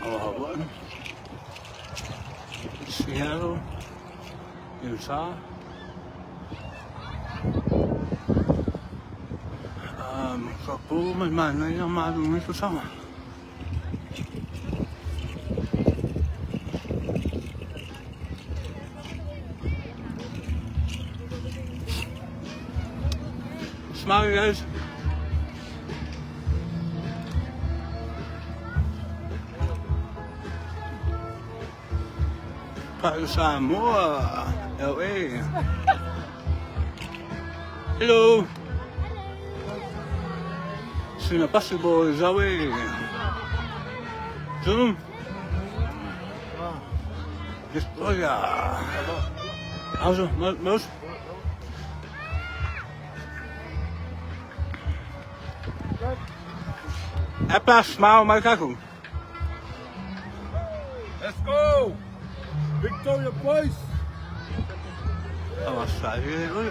Hawaii, Seattle, Utah, Kabul, may mana yang marunong ito sama. Smile, guys. Para Samoa, LA. Hello. Soon possible is away. Zoom. Destroyer. Also, most. Apa smile Macaco. Let's go! Victoria Place! Oh, I saw you.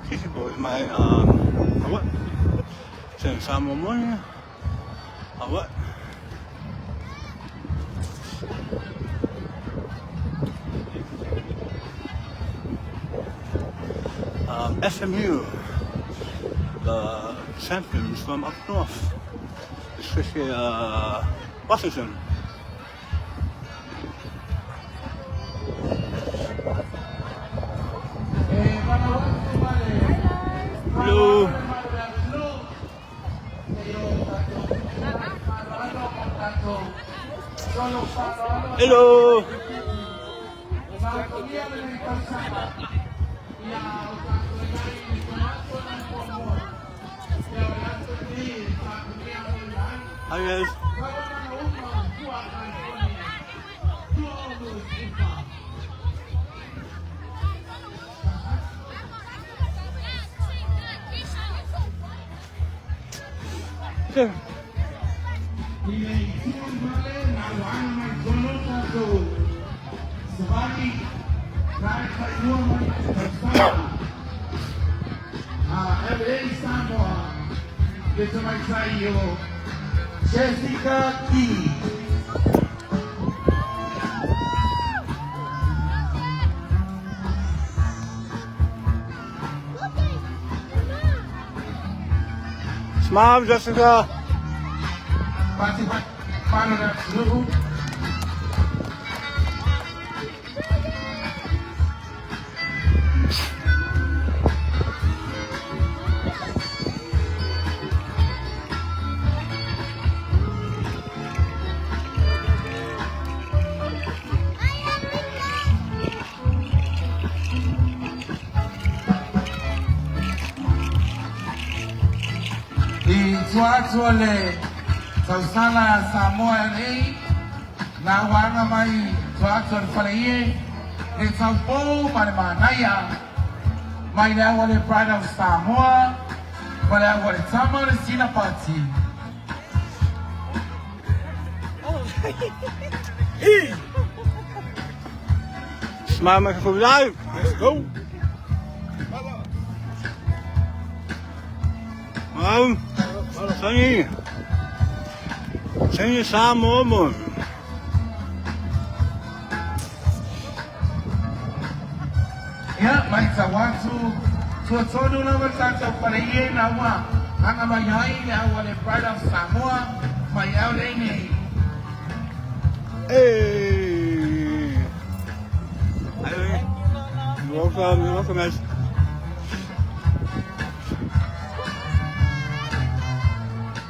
Sisi boy, my what? Send some more money. What? SMU, the champions from up north, especially Washington. Hello. Hello. Hi guys. Sure. Jessica Key. Smile, Jessica. Paano na sunugo? Tuatole Tausana Samoa LA na wana mai tuatole falaie ni Taupo Manamanaya mai na wale Pride of Samoa wale wale Tama na Sina Party. Smile, microphone live. Let's go. Wow. Sunny Samoa moon. Ya, mai sa watu tuatodo na matata falaie na wa hanga mai na wale Pride of Samoa mai LA ni. Hey. You're welcome, guys.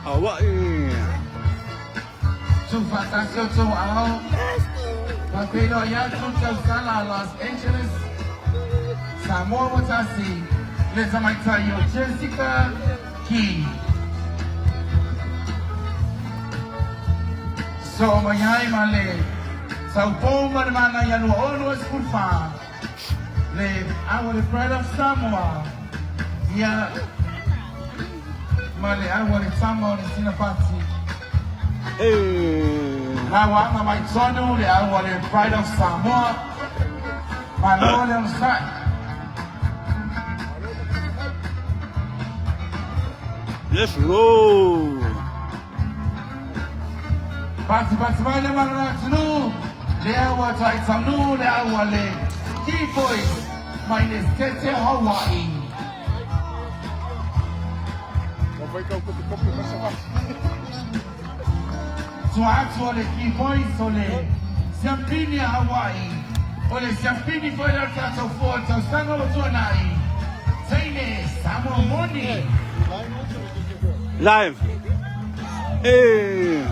Hawaii. Fantastic to all. Papino ya Sala, Los Angeles. Samoa Watasi. Let's tell you, Jessica Key. So mayay male. Sao Paulo mana yanu ono esculfa. Le our pride of Samoa. Ya male our Samoa ni sinapati. Hawa my son le our pride of Samoa. Manole on side. Let's go. Pati mana mana tunu. Le awa tai tanu le awa le. Key boys. Minus Tete Hawaii. So actually key boys ole. Siampini Hawaii. Ole siampini foi la casa forte. Sango zonai. Saine Samo Moni. Live. Hey.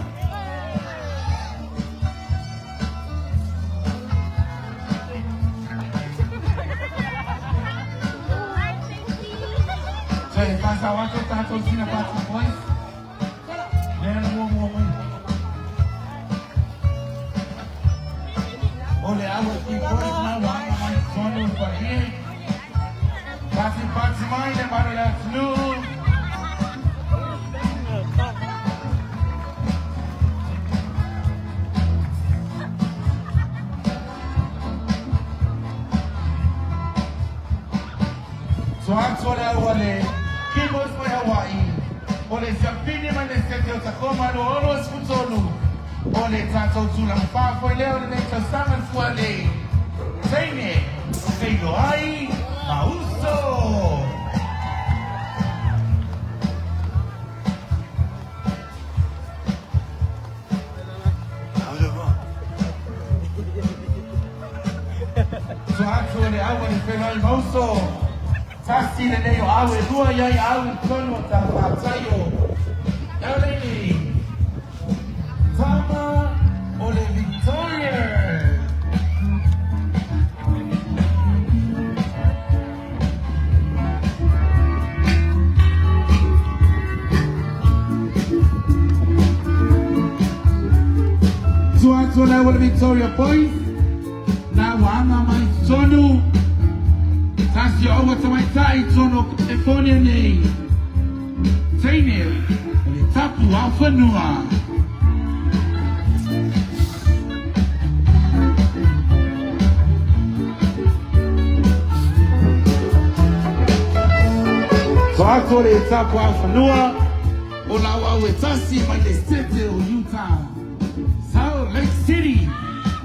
Mas I want to start talking about the boys. Then one woman. Only I will keep boys now. My son over here. Party mine about that new. So actually I want Kibos for Hawaii. Ole siampini manesete utakoma lo olo skutolu. Ole tata utula mpafo leo ni necha sana fuale. Seine, seino ai, mauso. So actually I want to feel like mauso. Tasi le leo awe lua yai awe kono tayo. Eleni. Tama ole Victoria. So actually I will Victoria boys. Now I'm my sonu. Tasi owa tawaitai tono efone nei. Seine, le tapu awhanua. So ako le tapu awhanua. O lau au e tasi mai le sete o Utah. Salt Lake City.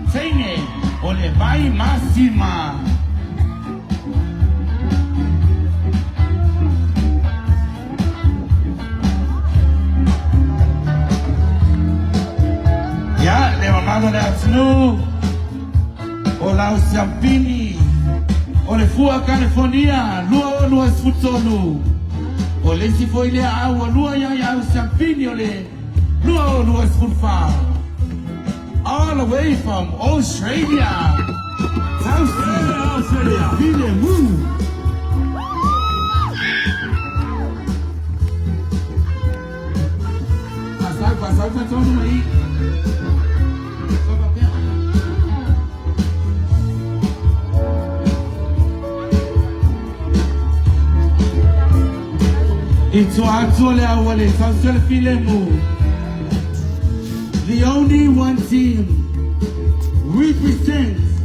Seine, o le vai masima. Le atinu o lau siampini o le fua California lua esfutonu o le si foi le aua lua ia siampini o le lua esfutfa all the way from Australia. Australia. Vile mu. Pasal todo aí. It's the only one team represents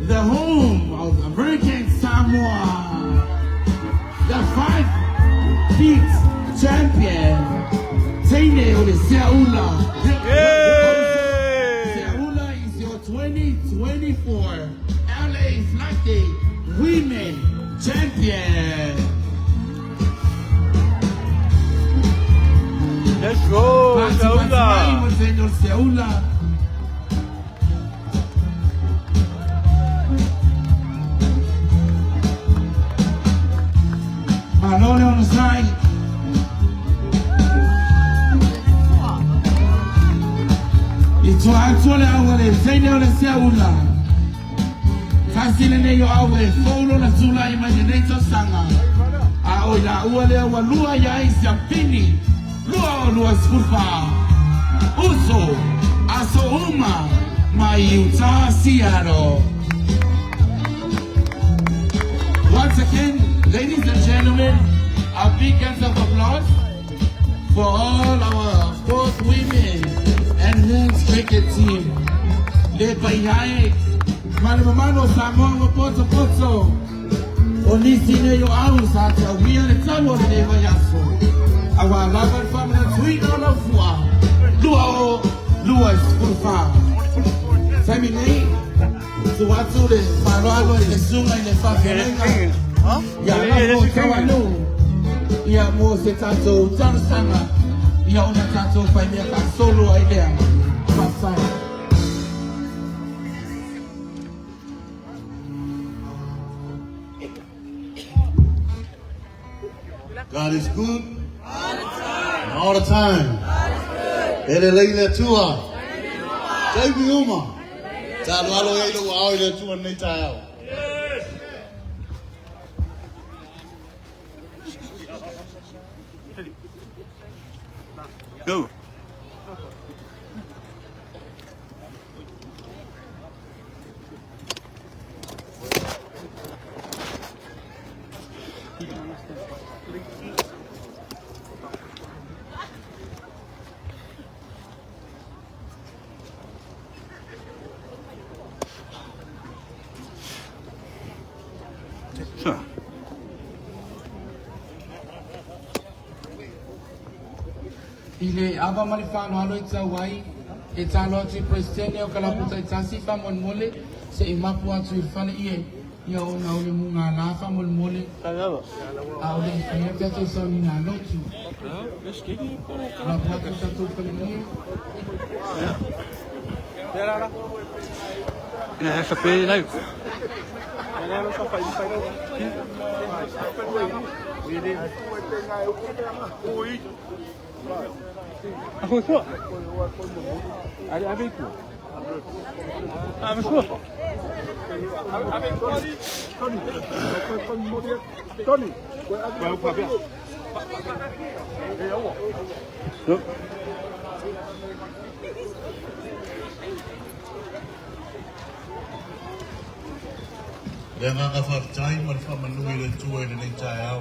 the home of American Samoa, the 5-peat champion, Seine or Seula. Seula is your 2024 LA Flag Women Champion. Let's go, Seula. Señor Seula. Malone on the side. It's actually our Señor Seula. Fascinating you always follow the Zula imaginator sanga. Aoya uale walua ya isiapini. Lua skurfa. Uso Asouma, my Utah, Seattle. Once again, ladies and gentlemen, a big hands of applause for all our both women and men's cricket team. Led by Yae, Manumano Samoa Poto, Onisine yo au sata, we are the Tamo de Vayaso. Our lover family, sweet on the floor. Luau, Luas, Kufa. Family, so what to the Maralo, the Zuma, and the Fafirenga. Ya Tawano, Ya Mosetato, Tansanga, Ya Unatato, Pameka, solo idea. God is good all the time. Ele leile tua. David Uma. Talo alo ele wa ile tua nei tao. Go. Sure. Ile aba malifano alo itawai italo ti presidente o kala puta itasi fa mon mole se imapu atu ifane iye ya ona ole munga na fa mon mole ole kaya to so ni na lotu la puta to pele Yeah, essa pele lá. Ah, foi sua? Ali, avec toi. Ah, mais quoi? Avec Tony. Vai o papel. Jangan kafar cai, mereka menunggu itu, ini cai.